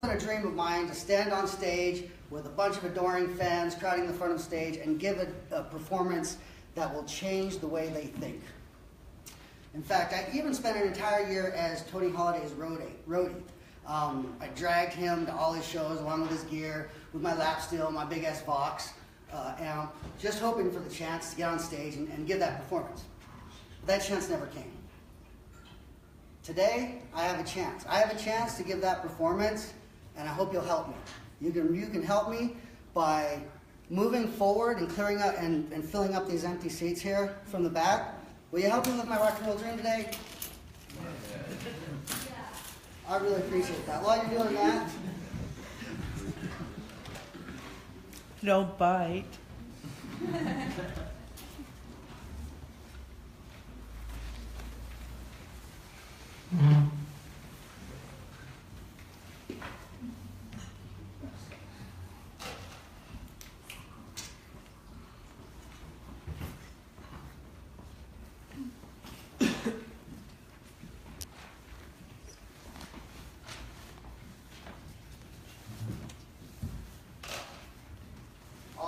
It's been a dream of mine to stand on stage with a bunch of adoring fans crowding the front of the stage and give a performance that will change the way they think. In fact, I even spent an entire year as Tony Holliday's roadie. I dragged him to all his shows along with his gear, with my lap steel, my big S Vox amp, just hoping for the chance to get on stage and give that performance. But that chance never came. Today, I have a chance. I have a chance to give that performance, and I hope you'll help me. You can help me by moving forward and clearing out and filling up these empty seats here from the back. Will you help me with my rock and roll dream today? I really appreciate that. While you're doing that, don't bite.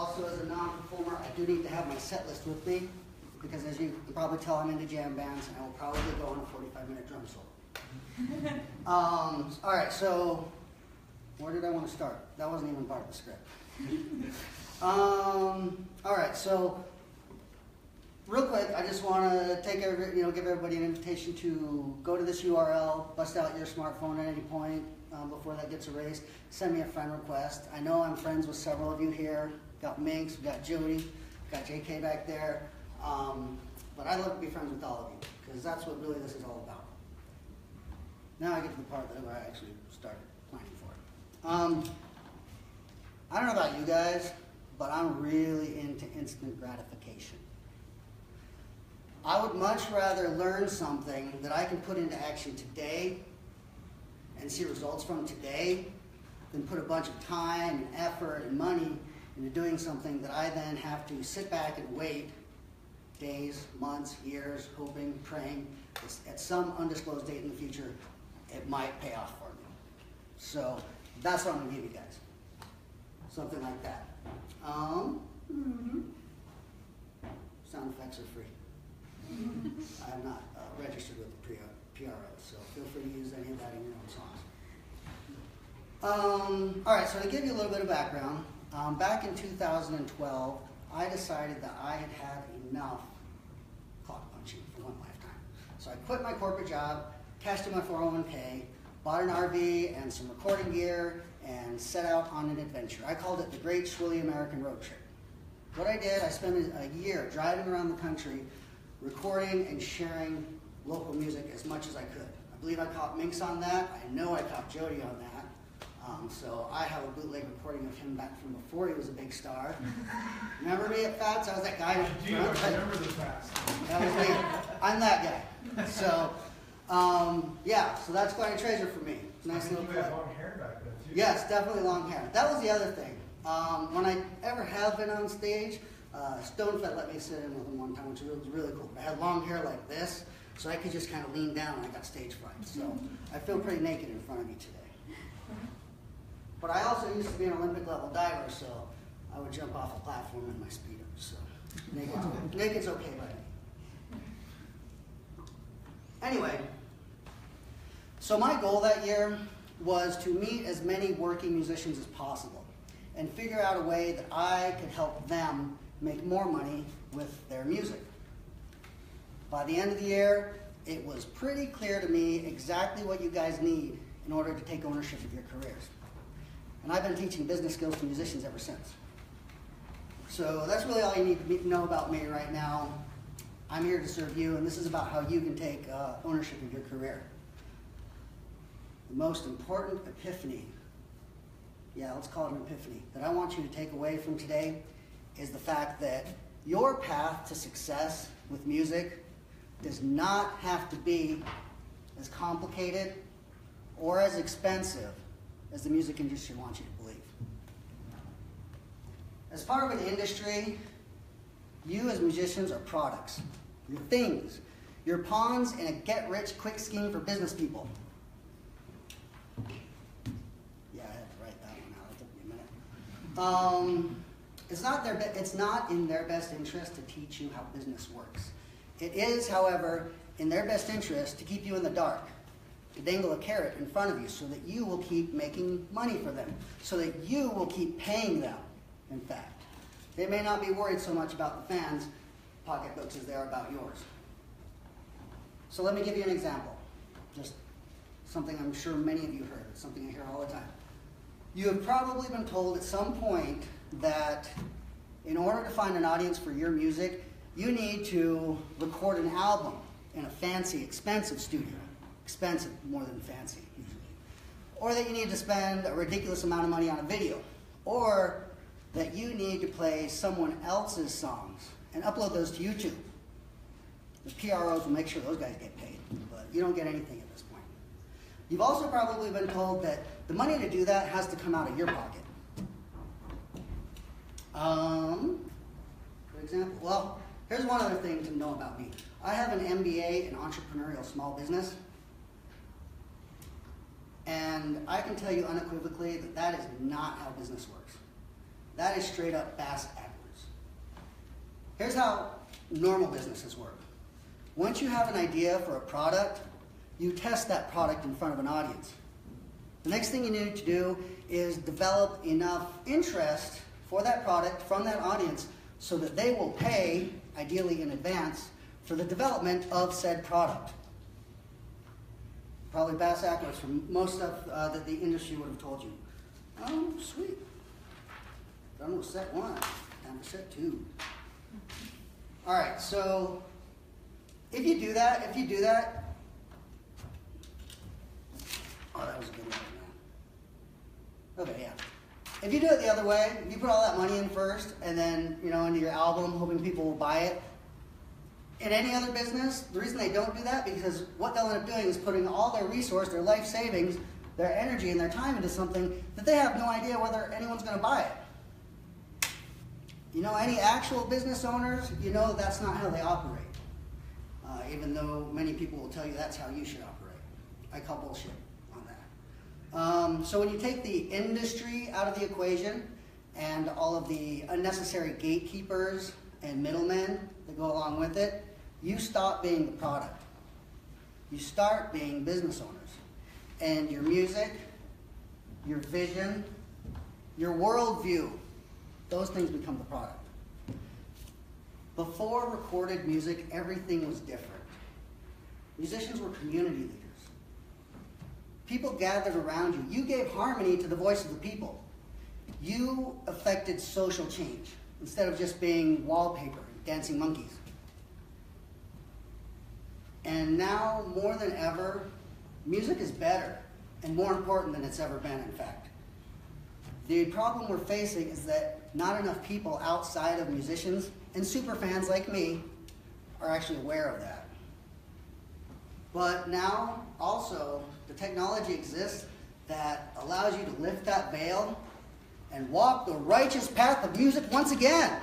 also as a non-performer, I do need to have my set list with me, because as you can probably tell, I'm into jam bands, and I will probably go on a 45-minute drum solo. All right, so where did I want to start? That wasn't even part of the script. All right, so real quick, I just want to give everybody an invitation to go to this URL, bust out your smartphone at any point before that gets erased. Send me a friend request. I know I'm friends with several of you here. We've got Minx, we've got Jody, we've got JK back there. But I'd love to be friends with all of you, because that's what really this is all about. Now I get to the part that I actually started planning for. I don't know about you guys, but I'm really into instant gratification. I would much rather learn something that I can put into action today and see results from today than put a bunch of time and effort and money into doing something that I then have to sit back and wait days, months, years, hoping, praying, at some undisclosed date in the future, it might pay off for me. So that's what I'm going to give you guys. Something like that. Sound effects are free. I am not registered with the PRO, so feel free to use any of that in your own songs. All right, so to give you a little bit of background, back in 2012, I decided that I had had enough clock punching for one lifetime. So I quit my corporate job, cashed in my 401k, bought an RV and some recording gear, and set out on an adventure. I called it the Great Schwilly American Road Trip. What I did, I spent a year driving around the country, recording and sharing local music as much as I could. I believe I caught Minx on that. I know I caught Jody on that. So I have a bootleg recording of him back from before he was a big star. Remember me at Fats? I was that guy. I remember the Fats. That was me. I'm that guy. So, yeah, so that's quite a treasure for me. Nice little clip. You had long hair back then, too. Yes, definitely long hair. That was the other thing. When I ever have been on stage, Stonefed let me sit in with him one time, which was really cool. I had long hair like this, so I could just kind of lean down and I got stage fright. So I feel pretty naked in front of you today. But I also used to be an Olympic level diver, so I would jump off a platform in my Speedo. So naked's okay by me. Anyway, so my goal that year was to meet as many working musicians as possible and figure out a way that I could help them make more money with their music. By the end of the year, it was pretty clear to me exactly what you guys need in order to take ownership of your careers. And I've been teaching business skills to musicians ever since. So that's really all you need to know about me right now. I'm here to serve you, and this is about how you can take ownership of your career. The most important epiphany, yeah, let's call it an epiphany, that I want you to take away from today is the fact that your path to success with music does not have to be as complicated or as expensive as the music industry wants you to believe. As part of an industry, you as musicians are products. You're things. You're pawns in a get-rich-quick scheme for business people. Yeah, It's not in their best interest to teach you how business works. It is, however, in their best interest to keep you in the dark, to dangle a carrot in front of you so that you will keep making money for them, so that you will keep paying them, in fact. They may not be worried so much about the fans' pocketbooks as they are about yours. So let me give you an example. Just something I'm sure many of you heard. It's something I hear all the time. You have probably been told at some point that in order to find an audience for your music, you need to record an album in a fancy, expensive studio. Expensive more than fancy, usually. Or that you need to spend a ridiculous amount of money on a video. Or that you need to play someone else's songs and upload those to YouTube. The PROs will make sure those guys get paid, but you don't get anything at this point. You've also probably been told that the money to do that has to come out of your pocket. For example, well, here's one other thing to know about me. I have an MBA in entrepreneurial small business, and I can tell you unequivocally that that is not how business works. That is straight up bass backwards. Here's how normal businesses work. Once you have an idea for a product, you test that product in front of an audience. The next thing you need to do is develop enough interest for that product from that audience so that they will pay, ideally in advance, for the development of said product. Probably bass backwards from most stuff that the industry would have told you. Oh, sweet. Done with set one, time for set two. All right, so if you do that, oh, that was a good one, man. Okay, yeah. If you do it the other way, you put all that money in first, and then, into your album, hoping people will buy it. In any other business, the reason they don't do that, because what they'll end up doing is putting all their resource, their life savings, their energy, and their time into something that they have no idea whether anyone's going to buy it. Any actual business owners, that's not how they operate. Even though many people will tell you that's how you should operate. I call bullshit on that. So when you take the industry out of the equation and all of the unnecessary gatekeepers and middlemen that go along with it, you stop being the product. You start being business owners. And your music, your vision, your worldview, those things become the product. Before recorded music, everything was different. Musicians were community leaders. People gathered around you. You gave harmony to the voice of the people. You affected social change instead of just being wallpaper, dancing monkeys. And now, more than ever, music is better and more important than it's ever been, in fact. The problem we're facing is that not enough people outside of musicians and super fans like me are actually aware of that. But now, also, the technology exists that allows you to lift that veil and walk the righteous path of music once again.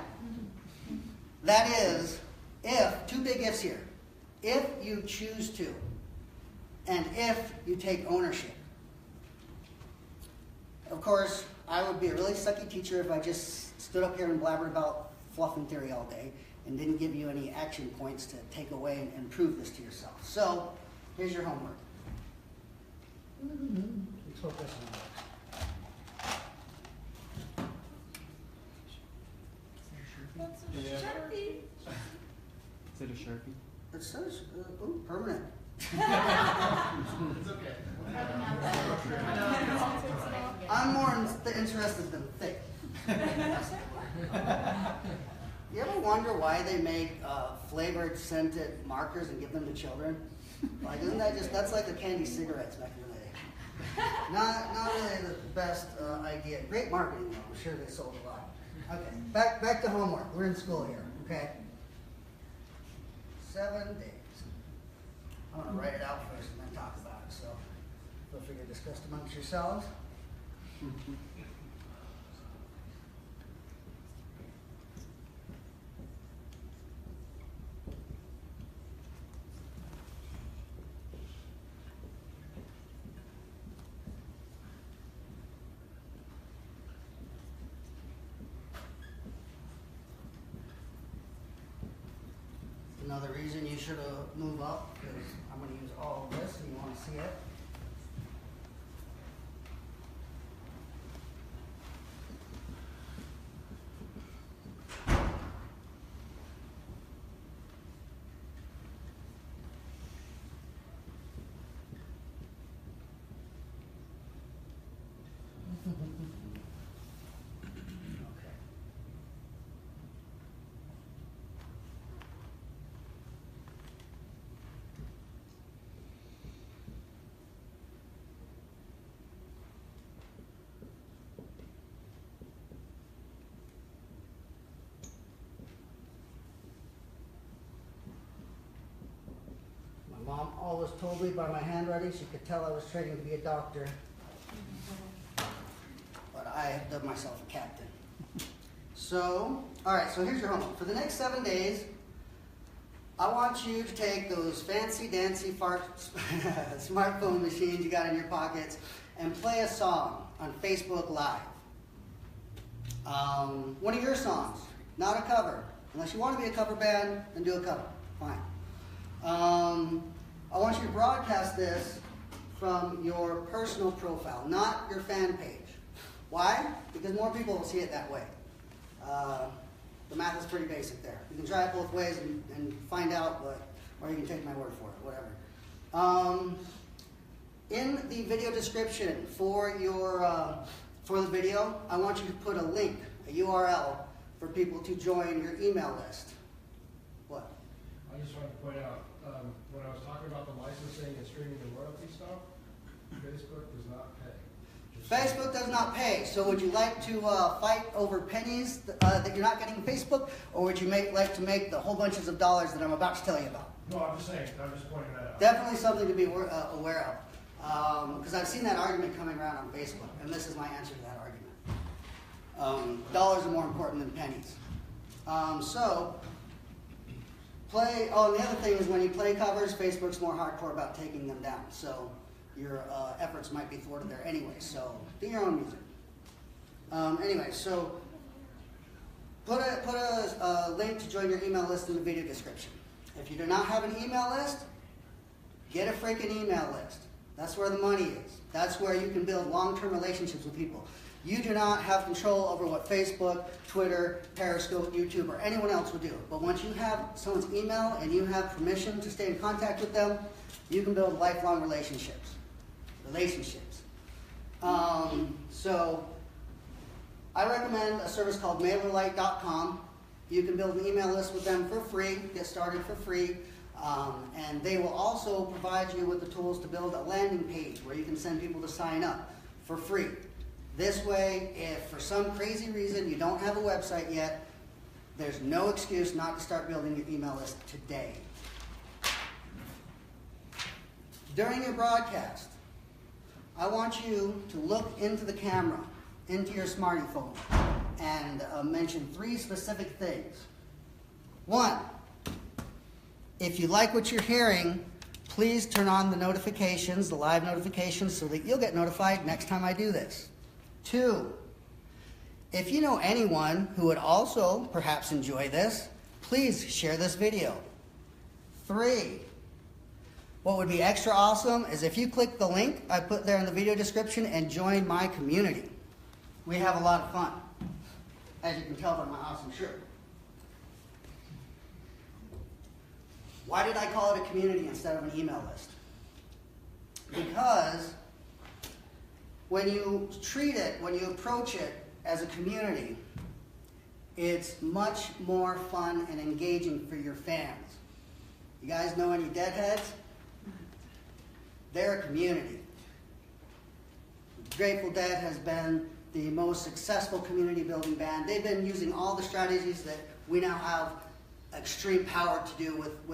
That is, two big ifs here, if you choose to, and if you take ownership. Of course, I would be a really sucky teacher if I just stood up here and blabbered about fluff and theory all day and didn't give you any action points to take away and prove this to yourself. So, here's your homework. Let's hope this one works. That's a Sharpie. Is it a Sharpie? It says, permanent. It's okay. I'm more interested than thick. You ever wonder why they make flavored, scented markers and give them to children? Like, isn't that that's like the candy cigarettes back in the day? Not really the best idea. Great marketing, though. I'm sure they sold a lot. Okay, back to homework. We're in school here, okay? 7 days. I'm going to write it out first and then talk about it. So feel free to discuss amongst yourselves. another reason you should move up, because I'm going to use all of this and you want to see it. Okay. My mom always told me by my handwriting she could tell I was training to be a doctor. But I have dubbed myself a captain. So, alright, so here's your homework. For the next 7 days, I want you to take those fancy dancy smartphone machines you got in your pockets and play a song on Facebook Live. One of your songs, not a cover. Unless you want to be a cover band, then do a cover. Fine. I want you to broadcast this from your personal profile, not your fan page. Why? Because more people will see it that way. The math is pretty basic there. You can try it both ways and find out, or you can take my word for it, whatever. In the video description for the video, I want you to put a link, a URL, for people to join your email list. What? I just wanted to point out, when I was talking about the licensing and streaming and royalty stuff, Facebook does not pay. Facebook does not pay. So would you like to fight over pennies that you're not getting from Facebook, or would you like to make the whole bunches of dollars that I'm about to tell you about? No, I'm just saying, I'm just pointing that out. Definitely something to be aware of, because I've seen that argument coming around on Facebook, and this is my answer to that argument. Dollars are more important than pennies. And the other thing is when you play covers, Facebook's more hardcore about taking them down. So your efforts might be thwarted there anyway. So do your own music. Anyway, so put a link to join your email list in the video description. If you do not have an email list, get a freaking email list. That's where the money is. That's where you can build long-term relationships with people. You do not have control over what Facebook, Twitter, Periscope, YouTube, or anyone else will do. But once you have someone's email and you have permission to stay in contact with them, you can build lifelong relationships. So I recommend a service called MailerLite.com. You can build an email list with them for free, get started for free, and they will also provide you with the tools to build a landing page where you can send people to sign up for free. This way, if for some crazy reason you don't have a website yet, there's no excuse not to start building your email list today. During your broadcast, I want you to look into the camera, into your smartphone, and mention 3 specific things. 1, if you like what you're hearing, please turn on the notifications, the live notifications, so that you'll get notified next time I do this. 2, if you know anyone who would also perhaps enjoy this, please share this video. 3, what would be extra awesome is if you click the link I put there in the video description and join my community. We have a lot of fun, as you can tell by my awesome shirt. Why did I call it a community instead of an email list? Because when you treat it, when you approach it as a community, it's much more fun and engaging for your fans. You guys know any Deadheads? They're a community. Grateful Dead has been the most successful community building band. They've been using all the strategies that we now have extreme power to do with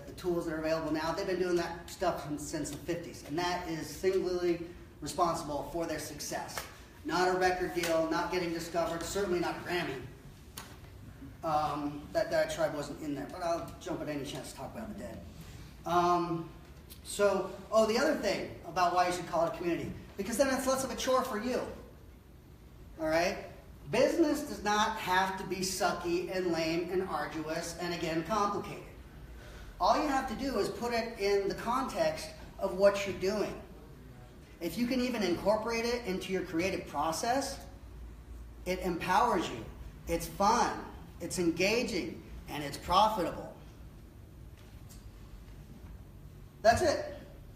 the tools that are available now. They've been doing that stuff since the 50s, and that is singularly responsible for their success. Not a record deal, not getting discovered, certainly not a Grammy. That tribe wasn't in there, but I'll jump at any chance to talk about the Dead. The other thing about why you should call it a community, because then it's less of a chore for you. All right? Business does not have to be sucky and lame and arduous and, again, complicated. All you have to do is put it in the context of what you're doing. If you can even incorporate it into your creative process, it empowers you. It's fun, it's engaging, and it's profitable. That's it.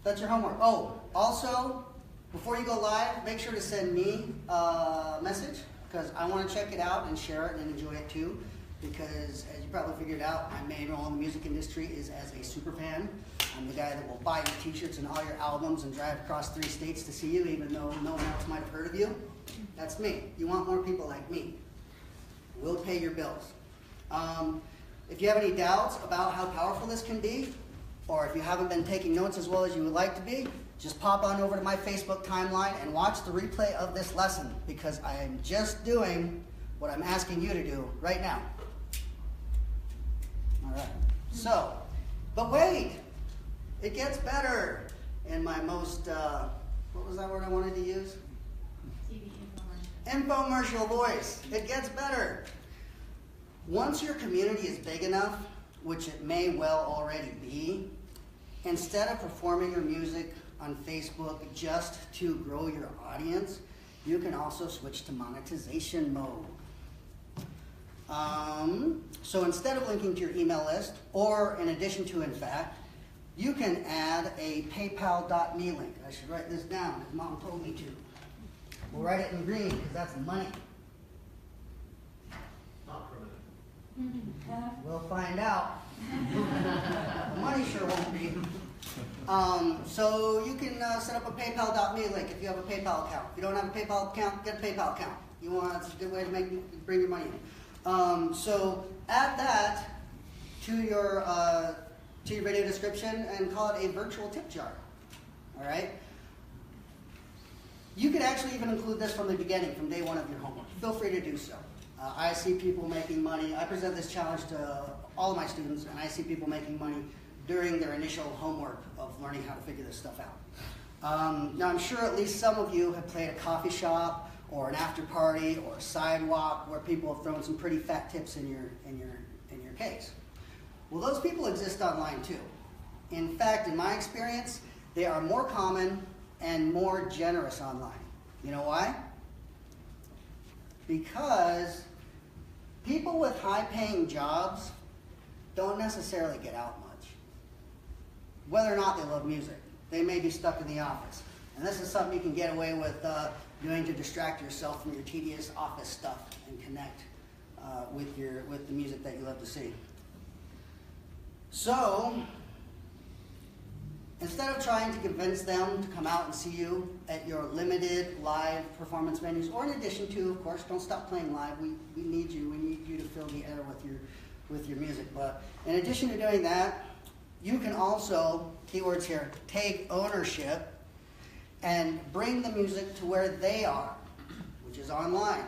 That's your homework. Oh, also, before you go live, make sure to send me a message, because I want to check it out and share it and enjoy it too. Because as you probably figured out, my main role in the music industry is as a super fan. I'm the guy that will buy your t-shirts and all your albums and drive across 3 states to see you, even though no one else might have heard of you. That's me. You want more people like me. We'll pay your bills. If you have any doubts about how powerful this can be, or if you haven't been taking notes as well as you would like to be, just pop on over to my Facebook timeline and watch the replay of this lesson, because I am just doing what I'm asking you to do right now. All right. So, but wait, it gets better. In my most, what was that word I wanted to use? TV infomercial. Infomercial voice. It gets better. Once your community is big enough, which it may well already be, instead of performing your music on Facebook just to grow your audience, you can also switch to monetization mode. So instead of linking to your email list, or in addition to, in fact, you can add a PayPal.me link. I should write this down, as Mom told me to. We'll write it in green, because that's money. Not permanent. We'll find out. Money sure won't be. So you can set up a PayPal.me link if you have a PayPal account. If you don't have a PayPal account, get a PayPal account. It's a good way to bring your money in. So add that to your video description and call it a virtual tip jar. All right. You could actually even include this from the beginning, from day one of your homework. Feel free to do so. I see people making money. I present this challenge to all of my students, and I see people making money during their initial homework of learning how to figure this stuff out. Now, I'm sure at least some of you have played a coffee shop or an after party or a sidewalk where people have thrown some pretty fat tips in your case. Well, those people exist online too. In fact, in my experience, they are more common and more generous online. You know why? Because people with high-paying jobs don't necessarily get out much. Whether or not they love music, they may be stuck in the office. And this is something you can get away with doing to distract yourself from your tedious office stuff and connect with the music that you love to see. So, instead of trying to convince them to come out and see you at your limited live performance venues, or in addition to, of course, don't stop playing live. We need you. We need you to fill the air with your music. But in addition to doing that, you can also, keywords here, take ownership and bring the music to where they are, which is online,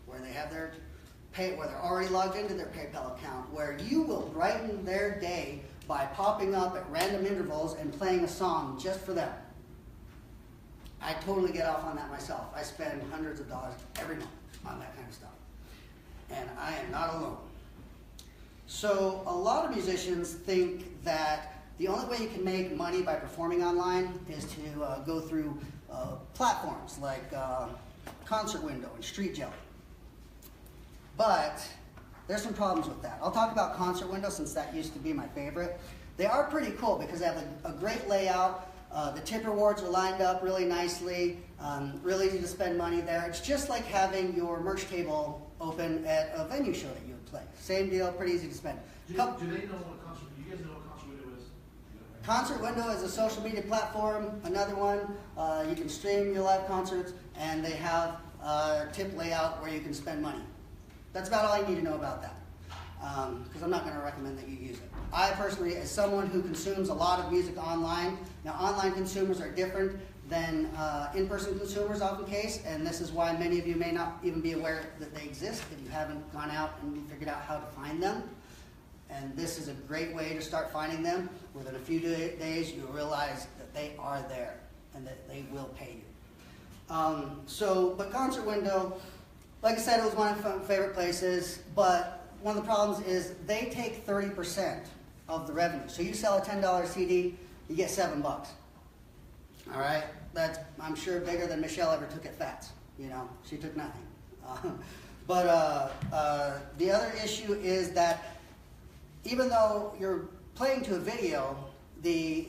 where they have where they're already logged into their PayPal account, where you will brighten their day by popping up at random intervals and playing a song just for them. I totally get off on that myself. I spend hundreds of dollars every month on that kind of stuff. And I am not alone. So a lot of musicians think that the only way you can make money by performing online is to go through platforms like Concert Window and Street Jelly. But there's some problems with that. I'll talk about Concert Window since that used to be my favorite. They are pretty cool because they have a great layout. The tip rewards are lined up really nicely. Really easy to spend money there. It's just like having your merch table open at a venue show that you would play. Same deal, pretty easy to spend. Do they know what concert? You guys know what Concert Window is? Concert Window is a social media platform. Another one, you can stream your live concerts, and they have a tip layout where you can spend money. That's about all I need to know about that, because I'm not going to recommend that you use it. I personally, as someone who consumes a lot of music online, now online consumers are different than in-person consumers often case, and this is why many of you may not even be aware that they exist if you haven't gone out and figured out how to find them. And this is a great way to start finding them. Within a few days, you'll realize that they are there and that they will pay you. But Concert Window, like I said, it was one of my favorite places, but one of the problems is they take 30% of the revenue. So you sell a $10 CD, you get $7. All right, that's, I'm sure, bigger than Michelle ever took at Fats. You know, she took nothing. But the other issue is that even though you're playing to a video, as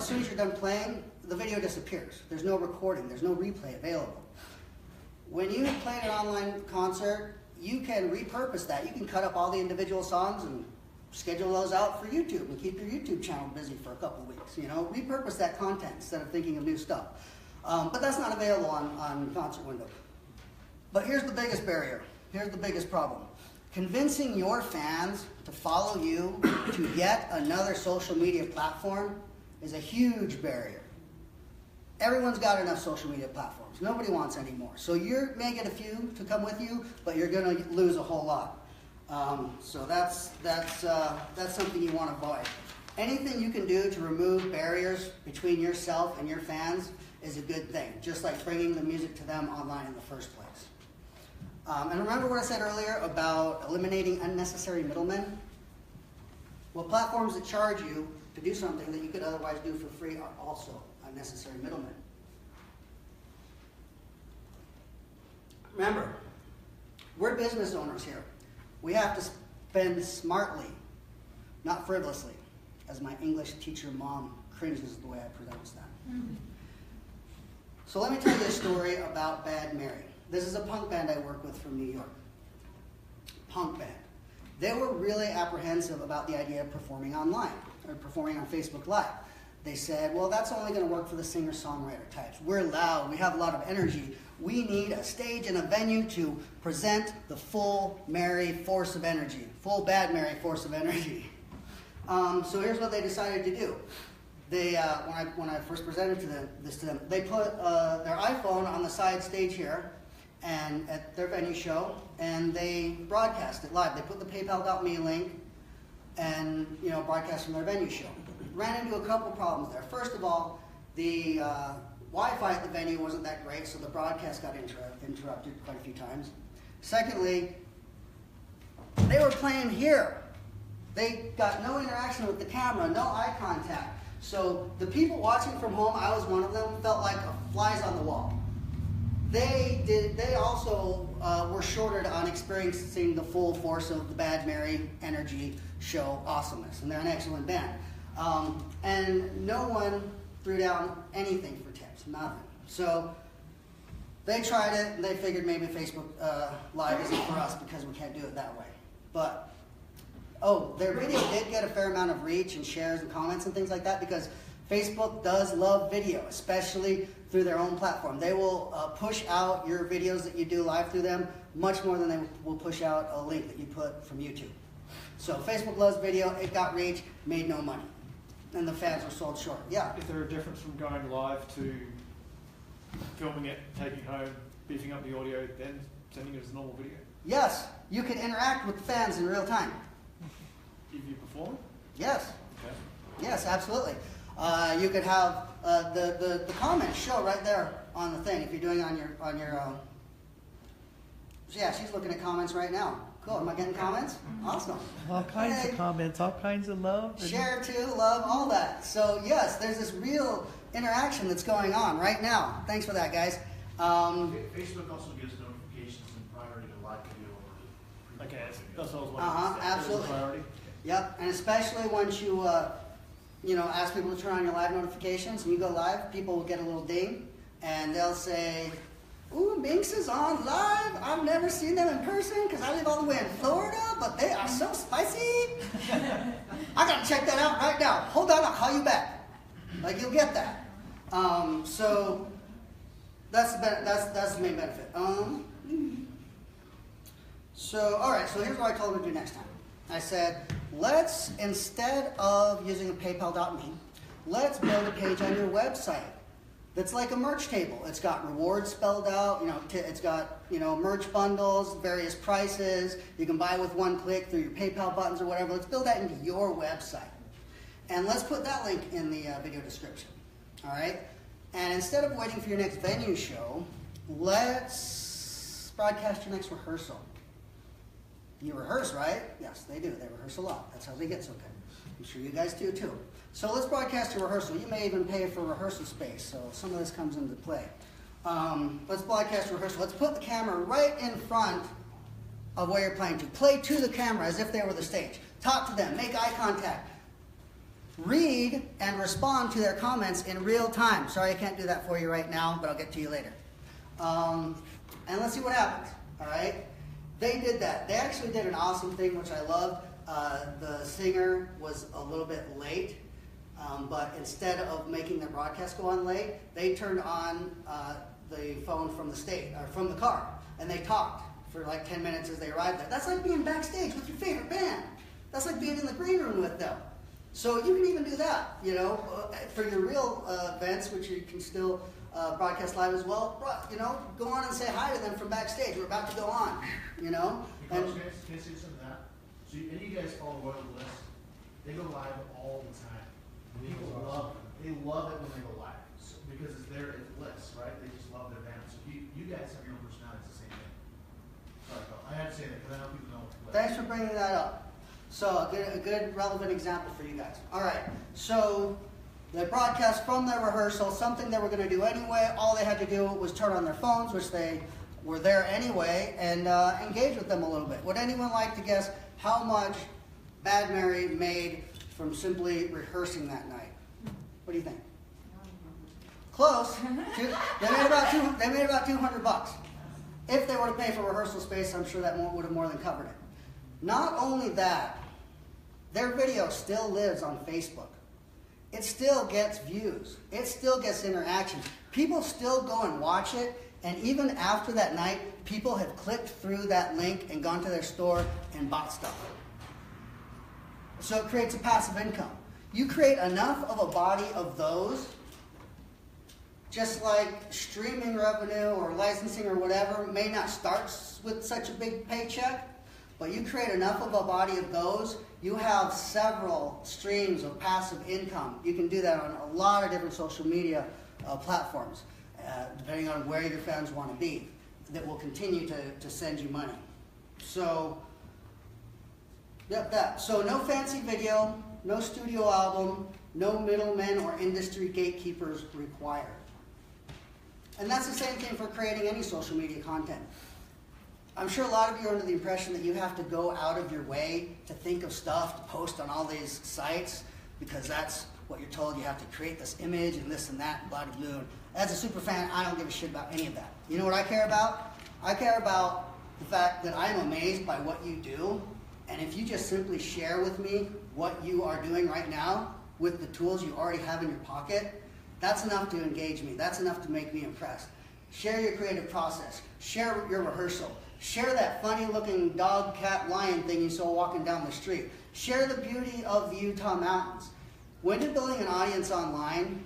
soon as you're done playing, the video disappears. There's no recording. There's no replay available. When you play an online concert, you can repurpose that. You can cut up all the individual songs and schedule those out for YouTube and keep your YouTube channel busy for a couple of weeks. You know, repurpose that content instead of thinking of new stuff. But that's not available on Concert Window. But here's the biggest barrier. Here's the biggest problem. Convincing your fans to follow you to yet another social media platform is a huge barrier. Everyone's got enough social media platforms. Nobody wants any more. So you may get a few to come with you, but you're going to lose a whole lot. So that's something you want to avoid. Anything you can do to remove barriers between yourself and your fans is a good thing, just like bringing the music to them online in the first place. And remember what I said earlier about eliminating unnecessary middlemen? Well, platforms that charge you to do something that you could otherwise do for free are also unnecessary middlemen. Remember, we're business owners here. We have to spend smartly, not frivolously, as my English teacher mom cringes the way I pronounce that. Mm-hmm. So let me tell you a story about Bad Mary. This is a punk band I work with from New York. Punk band. They were really apprehensive about the idea of performing online, or performing on Facebook Live. They said, well, that's only going to work for the singer-songwriter types. We're loud, we have a lot of energy. We need a stage and a venue to present the full Mary force of energy, full Bad Mary force of energy. So here's what they decided to do. They, when I first presented this to them, they put their iPhone on the side stage here, and at their venue show, and they broadcast it live. They put the PayPal.me link and broadcast from their venue show. Ran into a couple problems there. First of all, the Wi-Fi at the venue wasn't that great, so the broadcast got interrupted quite a few times. Secondly, they were playing here. They got no interaction with the camera, no eye contact. So the people watching from home, I was one of them, felt like flies on the wall. They also were shorted on experiencing the full force of the Bad Mary energy show awesomeness, and they're an excellent band. And no one threw down anything for tips, nothing. So they tried it, and they figured maybe Facebook Live isn't for us because we can't do it that way. But, their video did get a fair amount of reach and shares and comments and things like that because Facebook does love video, especially through their own platform. They will push out your videos that you do live through them much more than they will push out a link that you put from YouTube. So Facebook loves video, it got reach, made no money. And the fans were sold short. Yeah? Is there a difference from going live to filming it, taking it home, beefing up the audio, then sending it as a normal video? Yes, you can interact with the fans in real time. If you perform? Yes. Okay. Yes, absolutely. You could have the comments show right there on the thing if you're doing on your yeah, she's looking at comments right now. Cool. Am I getting comments? Awesome. All kinds of comments, all kinds of love. Share to, love, all that. So yes, there's this real interaction that's going on right now. Thanks for that, guys. Facebook also gives notifications in priority to live video over Okay, that's what I was wondering. Absolutely. Priority? Yep, and especially once you ask people to turn on your live notifications and you go live, people will get a little ding and they'll say, ooh, Binks is on live. I've never seen them in person because I live all the way in Florida, but they are so spicy. I gotta check that out right now. Hold on, I'll call you back. Like, you'll get that. So that's the main benefit. So, all right, so here's what I told them to do next time. I said, let's, instead of using a PayPal.me, let's build a page on your website that's like a merch table. It's got rewards spelled out, it's got, merch bundles, various prices. You can buy with one click through your PayPal buttons or whatever. Let's build that into your website. And let's put that link in the video description, all right? And instead of waiting for your next venue show, let's broadcast your next rehearsal. You rehearse, right? Yes, they do. They rehearse a lot. That's how they get so good. I'm sure you guys do too. So let's broadcast a rehearsal. You may even pay for rehearsal space, so some of this comes into play. Let's broadcast a rehearsal. Let's put the camera right in front of where you're playing to. Play to the camera as if they were the stage. Talk to them. Make eye contact. Read and respond to their comments in real time. Sorry I can't do that for you right now, but I'll get to you later. And let's see what happens. All right? They did that. They actually did an awesome thing, which I loved. The singer was a little bit late, but instead of making their broadcast go on late, they turned on the phone from the stage or from the car, and they talked for like 10 minutes as they arrived there. That's like being backstage with your favorite band. That's like being in the green room with them. So you can even do that, you know, for your real events, which you can still broadcast live as well. You know, go on and say hi to them from backstage. We're about to go on, you know. Can I say something to that? So any of you guys follow Royal Bliss? They go live all the time. People love it. They love it when they go live because it's their Bliss, right? They just love their band. So you guys have your own personality. It's the same thing. Sorry, Phil. I had to say that because I know people know Bliss. Thanks for bringing that up. So a good relevant example for you guys. All right, so they broadcast from their rehearsal, something they were going to do anyway. All they had to do was turn on their phones, which they were there anyway, and engage with them a little bit. Would anyone like to guess how much Bad Mary made from simply rehearsing that night? What do you think? Close. They made about $200. If they were to pay for rehearsal space, I'm sure that would have more than covered it. Not only that, their video still lives on Facebook. It still gets views. It still gets interactions. People still go and watch it, and even after that night, people have clicked through that link and gone to their store and bought stuff. So it creates a passive income. You create enough of a body of those, just like streaming revenue or licensing or whatever may not start with such a big paycheck, but you create enough of a body of those, you have several streams of passive income. You can do that on a lot of different social media platforms, depending on where your fans want to be, that will continue to send you money. So, yep, that. So no fancy video, no studio album, no middlemen or industry gatekeepers required. And that's the same thing for creating any social media content. I'm sure a lot of you are under the impression that you have to go out of your way to think of stuff to post on all these sites because that's what you're told. You have to create this image and this and that and blah, blah, blah. As a super fan, I don't give a shit about any of that. You know what I care about? I care about the fact that I'm amazed by what you do, and if you just simply share with me what you are doing right now with the tools you already have in your pocket, that's enough to engage me. That's enough to make me impressed. Share your creative process. Share your rehearsal. Share that funny-looking dog, cat, lion thing you saw walking down the street. Share the beauty of the Utah mountains. When you're building an audience online,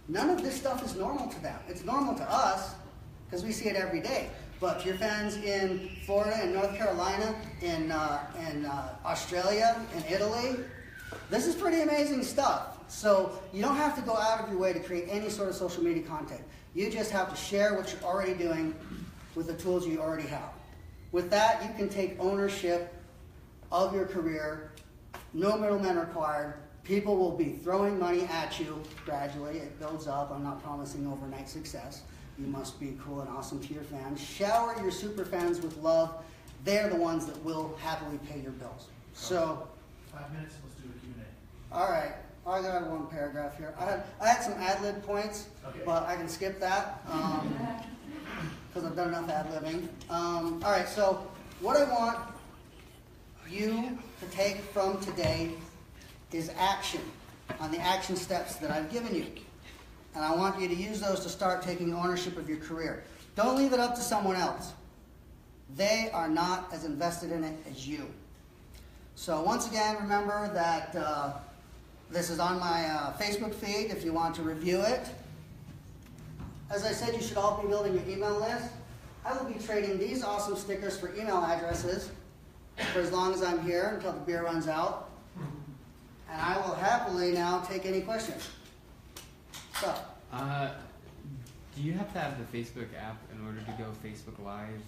none of this stuff is normal to them. It's normal to us because we see it every day. But to your fans in Florida and North Carolina, in Australia, in Italy, this is pretty amazing stuff. So you don't have to go out of your way to create any sort of social media content. You just have to share what you're already doing with the tools you already have. With that, you can take ownership of your career, no middlemen required. People will be throwing money at you gradually. It builds up. I'm not promising overnight success. You must be cool and awesome to your fans. Shower your super fans with love. They're the ones that will happily pay your bills. So, 5 minutes, let's do a Q&A. all right. I got one paragraph here. I had some ad-lib points, Okay. but I can skip that because I've done enough ad-libbing. All right, so what I want you to take from today is action on the action steps that I've given you. And I want you to use those to start taking ownership of your career. Don't leave it up to someone else. They are not as invested in it as you. So once again, remember that this is on my Facebook feed if you want to review it. As I said, you should all be building your email list. I will be trading these awesome stickers for email addresses for as long as I'm here until the beer runs out. And I will happily now take any questions. So, Do you have to have the Facebook app in order to go Facebook Live?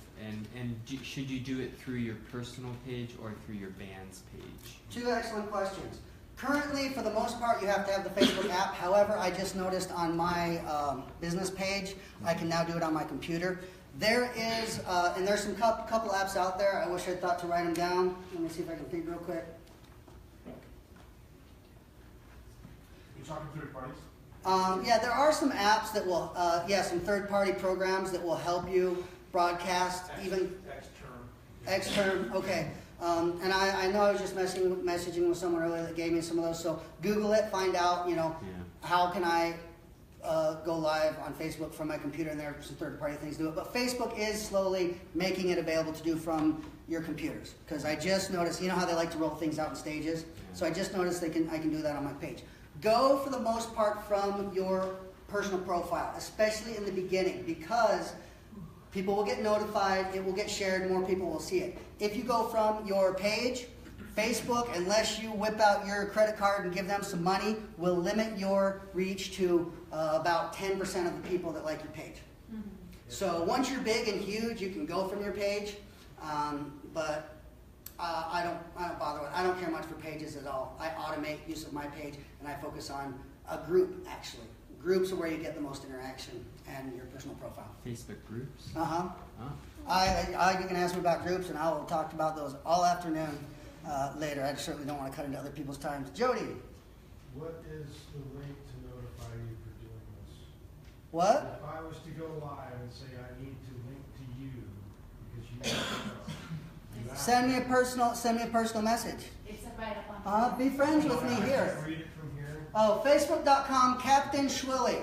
Should you do it through your personal page or through your band's page? Two excellent questions. Currently, for the most part, you have to have the Facebook app. However, I just noticed on my business page, I can now do it on my computer. There is, and there's some couple apps out there. I wish I thought to write them down. Let me see if I can think real quick. You talking third parties? Yeah, there are some apps that will, some third-party programs that will help you broadcast, even extern. Okay. And I know I was just messaging with someone earlier that gave me some of those. So Google it, find out, how can I go live on Facebook from my computer, and there are some third-party things to do it. But Facebook is slowly making it available to do from your computers. Because I just noticed, you know how they like to roll things out in stages? So I just noticed I can do that on my page. Go, for the most part, from your personal profile, especially in the beginning, because people will get notified, it will get shared, more people will see it. If you go from your page, Facebook, unless you whip out your credit card and give them some money, will limit your reach to about 10% of the people that like your page. Mm-hmm. So once you're big and huge, you can go from your page, but I don't bother with it. I don't care much for pages at all. I automate use of my page, and I focus on a group, actually. Groups are where you get the most interaction and your personal profile. Facebook groups? Uh-huh. Oh. You can ask me about groups, and I will talk about those all afternoon later. I certainly don't want to cut into other people's times. Jody. What is the link to notify you for doing this? What? If I was to go live and say I need to link to you because you Send me a personal message. It's right up on. Be friends with me here. Read it from here. Oh, Facebook.com, Captain Schwilly.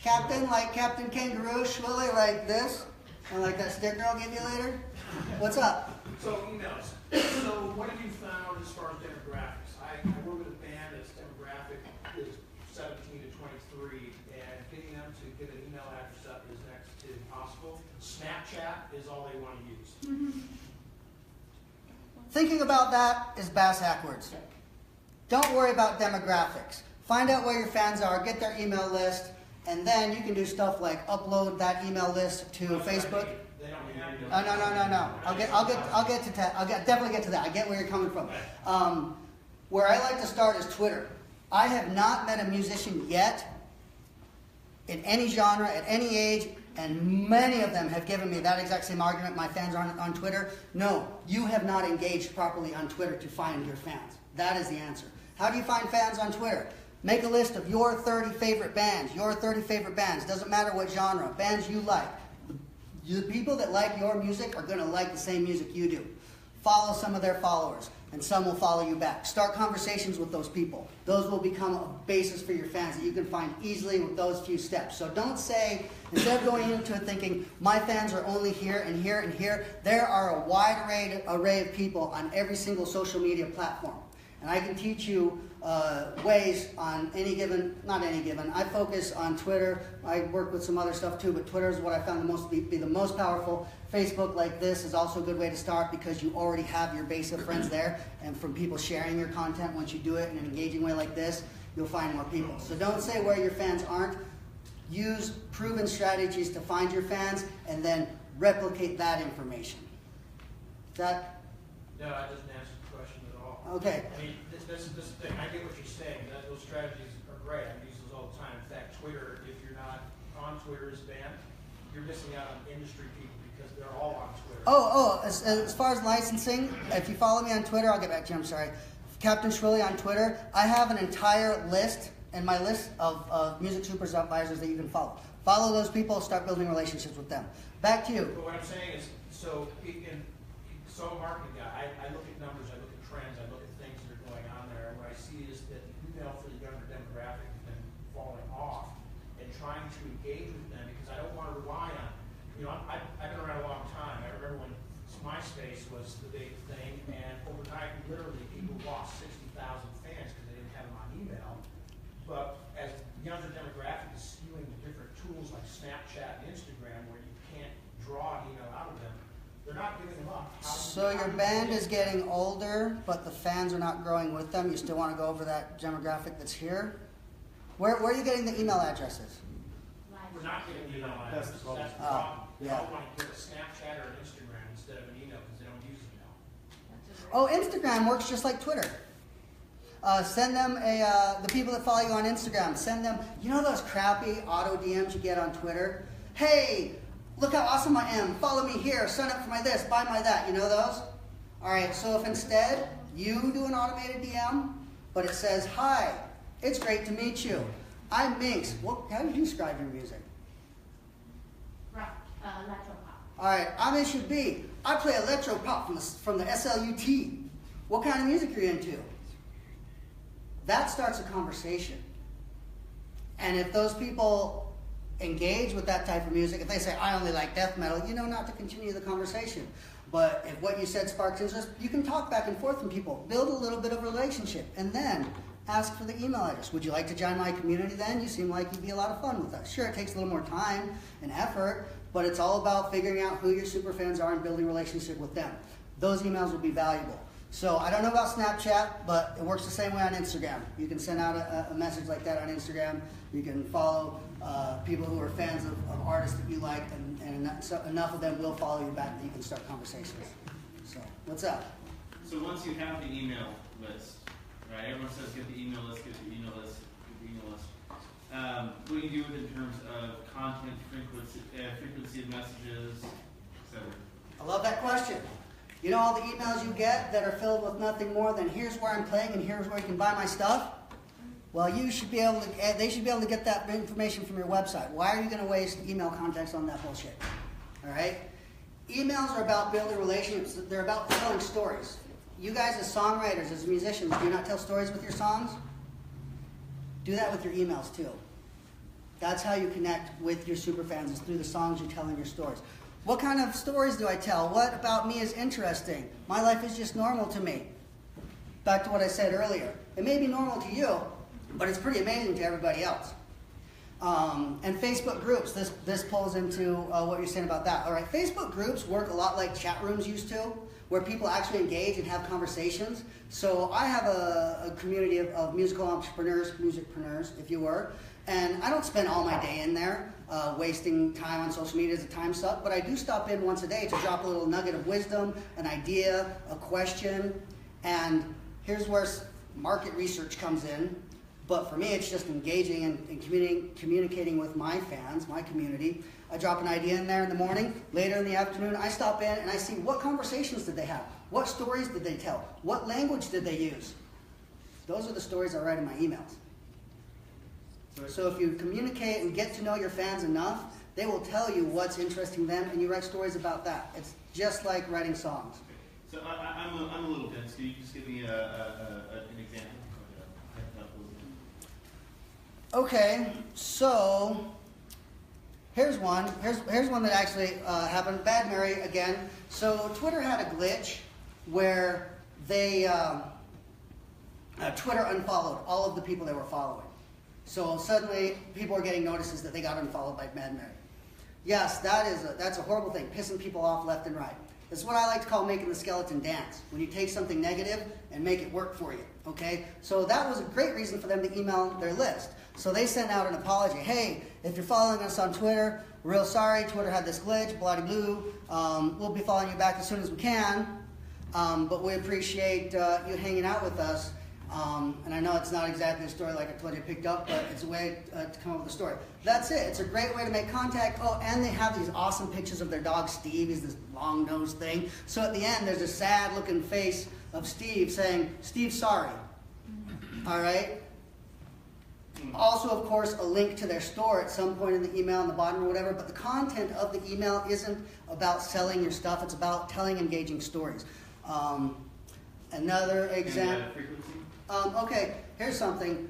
Captain like Captain Kangaroo, Schwilly like this. And like that sticker I'll give you later. What's up? So emails. So what have you found as far as demographics? I work with a band that's demographic is 17 to 23, and getting them to get an email address up is next to impossible. Snapchat is all they want to use. Thinking about that is bass backwards. Don't worry about demographics. Find out where your fans are, get their email list, and then you can do stuff like upload that email list to Facebook. They don't have to. No. I'll definitely get to that. I get where you're coming from. Where I like to start is Twitter. I have not met a musician yet in any genre, at any age, and many of them have given me that exact same argument. My fans aren't on Twitter. No, you have not engaged properly on Twitter to find your fans. That is the answer. How do you find fans on Twitter? Make a list of your 30 favorite bands. Your 30 favorite bands. Doesn't matter what genre. Bands you like. The people that like your music are going to like the same music you do. Follow some of their followers, and some will follow you back. Start conversations with those people. Those will become a basis for your fans that you can find easily with those few steps. So don't say, instead of going into it thinking, my fans are only here and here and here, there are a wide array of people on every single social media platform. And I can teach you ways on not any given. I focus on Twitter. I work with some other stuff too, but Twitter is what I found be the most powerful. Facebook, like this, is also a good way to start because you already have your base of friends there. And from people sharing your content, once you do it in an engaging way like this, you'll find more people. So don't say where your fans aren't. Use proven strategies to find your fans and then replicate that information. Is that? No, that doesn't answer the question at all. Okay. I mean, this is the thing. I get what you're saying. Those strategies are great. I use those all the time. In fact, Twitter, if you're not on Twitter as a band, you're missing out on industry people because they're all on Twitter. As far as licensing, if you follow me on Twitter, I'll get back to you, I'm sorry. Captain Schwilly on Twitter, I have an entire list in my list of music supervisors that you can follow. Follow those people, start building relationships with them. Back to you. But what I'm saying is, so I'm a marketing guy. I look at numbers, I look at trends, I look at things that are going on there. And what I see is that the email for the younger demographic has been falling off, and trying to engage with them because I don't want to rely on, I've been around a long time. I remember when MySpace was the big thing, and overnight, literally, people lost 60,000 fans because they didn't have them on email. But as the younger demographic is skewing to different tools like Snapchat and Instagram, where you can't draw an email out of them, they're not giving them up. So your band is getting older, but the fans are not growing with them. You still want to go over that demographic that's here? Where are you getting the email addresses? we're not getting email That's addresses, the problem. that's the problem. They yeah. all want to get a Snapchat or an Instagram instead of an email, because they don't use email. Oh, Instagram works just like Twitter. Send them the people that follow you on Instagram, send them, you know those crappy auto DMs you get on Twitter? Hey, look how awesome I am, follow me here, sign up for my this, buy my that, you know those? Alright, so if instead you do an automated DM, but it says, hi, it's great to meet you. I'm Minx. How do you describe your music? Rock, electro pop. Alright, I'm Issue B. I play electro pop from the SLUT. What kind of music are you into? That starts a conversation. And if those people engage with that type of music, if they say, I only like death metal, you know not to continue the conversation. But if what you said sparks interest, you can talk back and forth with people, build a little bit of a relationship, and then ask for the email address. Would you like to join my community then? You seem like you'd be a lot of fun with us. Sure, it takes a little more time and effort, but it's all about figuring out who your super fans are and building a relationship with them. Those emails will be valuable. So I don't know about Snapchat, but it works the same way on Instagram. You can send out a message like that on Instagram. You can follow people who are fans of artists that you like, and so enough of them will follow you back that you can start conversations. So, what's up? So once you have the email list, right? Everyone says get the email list, get the email list, get the email list. What do you do with it in terms of content, frequency of messages, etc.? I love that question. You know all the emails you get that are filled with nothing more than here's where I'm playing and here's where you can buy my stuff? Well, you should be able to. They should be able to get that information from your website. Why are you going to waste email contacts on that bullshit? All right. Emails are about building relationships. They're about telling stories. You guys, as songwriters, as musicians, do you not tell stories with your songs? Do that with your emails too. That's how you connect with your superfans, is through the songs you tell in your stories. What kind of stories do I tell? What about me is interesting? My life is just normal to me. Back to what I said earlier. It may be normal to you, but it's pretty amazing to everybody else. And Facebook groups, this pulls into what you're saying about that. All right, Facebook groups work a lot like chat rooms used to, where people actually engage and have conversations. So I have a community of musical entrepreneurs, musicpreneurs, if you were, and I don't spend all my day in there wasting time on social media as a time suck, but I do stop in once a day to drop a little nugget of wisdom, an idea, a question, and here's where market research comes in. But for me, it's just engaging and communicating with my fans, my community. I drop an idea in there in the morning. Later in the afternoon, I stop in and I see what conversations did they have? What stories did they tell? What language did they use? Those are the stories I write in my emails. So if you communicate and get to know your fans enough, they will tell you what's interesting them, and you write stories about that. It's just like writing songs. So I'm a little dense. Can you just give me an example? Okay, so here's one. Here's one that actually happened. Bad Mary again. So Twitter had a glitch where they Twitter unfollowed all of the people they were following. So suddenly people are getting notices that they got unfollowed by Bad Mary. Yes, that's a horrible thing, pissing people off left and right. It's what I like to call making the skeleton dance, when you take something negative and make it work for you, okay? So that was a great reason for them to email their list. So they sent out an apology. Hey, if you're following us on Twitter, we're real sorry, Twitter had this glitch, blah-de-blue. We'll be following you back as soon as we can, but we appreciate you hanging out with us. And I know it's not exactly a story like I told you I picked up, but it's a way to come up with a story. That's it. It's a great way to make contact. Oh, and they have these awesome pictures of their dog Steve. He's this long-nosed thing. So at the end, there's a sad-looking face of Steve saying, Steve, sorry. All right? Also, of course, a link to their store at some point in the email on the bottom or whatever, but the content of the email isn't about selling your stuff. It's about telling engaging stories. Another example. Okay, here's something.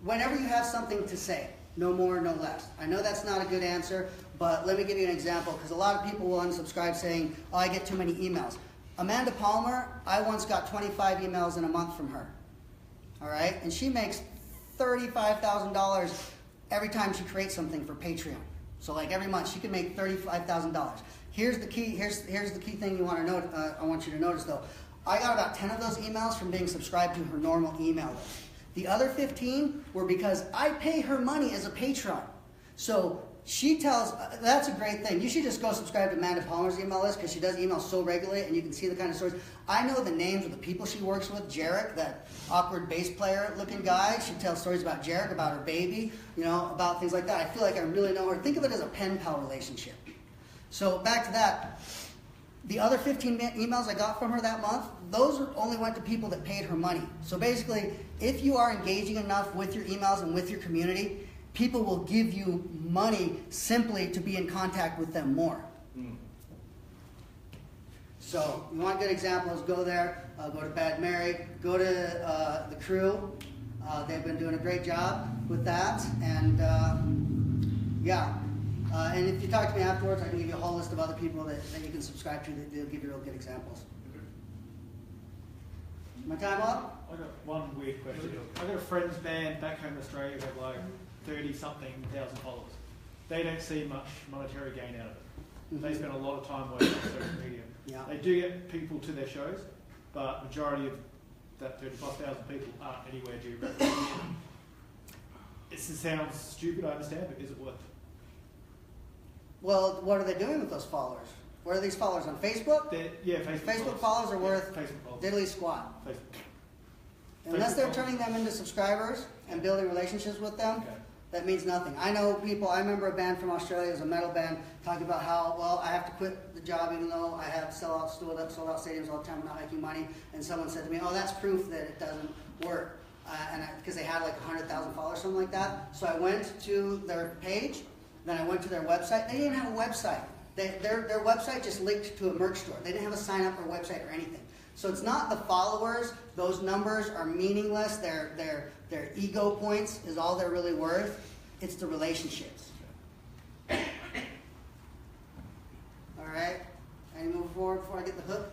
Whenever you have something to say, no more, no less. I know that's not a good answer, but let me give you an example, because a lot of people will unsubscribe saying, oh, I get too many emails. Amanda Palmer, I once got 25 emails in a month from her. All right? And she makes $35,000 every time she creates something for Patreon. So like every month, she can make $35,000. Here's the key. Here's the key thing you want to note. I want you to notice though. I got about 10 of those emails from being subscribed to her normal email list. The other 15 were because I pay her money as a patron. So she tells, that's a great thing. You should just go subscribe to Amanda Palmer's email list because she does email so regularly and you can see the kind of stories. I know the names of the people she works with. Jarek, that awkward bass player looking guy. She tells stories about Jarek, about her baby, about things like that. I feel like I really know her. Think of it as a pen pal relationship. So back to that. The other 15 emails I got from her that month, those only went to people that paid her money. So basically, if you are engaging enough with your emails and with your community, people will give you money simply to be in contact with them more. So you want good examples, go there, go to Bad Mary, go to the crew. They've been doing a great job with that. And and if you talk to me afterwards, I can give you a whole list of other people that you can subscribe to that they'll give you real good examples. My time up? I got one weird question. I got a friends band back home in Australia who have like 30-something thousand followers. They don't see much monetary gain out of it. They spend a lot of time working on social media. Yeah. They do get people to their shows, but majority of that 35,000 people aren't anywhere geographically. It sounds stupid, I understand, but is it worth it? Well, what are they doing with those followers? What are these followers on Facebook? Facebook. Facebook followers are worth Facebook followers. diddly squat. Facebook. Unless they're followers. turning them into subscribers and building relationships with them, Okay. that means nothing. I know people, I remember a band from Australia, it was a metal band, talking about how, well, I have to quit the job even though I have sold out stadiums all the time, I'm not making money. And someone said to me, oh, that's proof that it doesn't work. Because they had like 100,000 followers, something like that. So I went to their page, then I went to their website. They didn't have a website. Their website just linked to a merch store. They didn't have a sign up or website or anything. So it's not the followers. Those numbers are meaningless. Their ego points is all they're really worth. It's the relationships. All right. I move forward before I get the hook.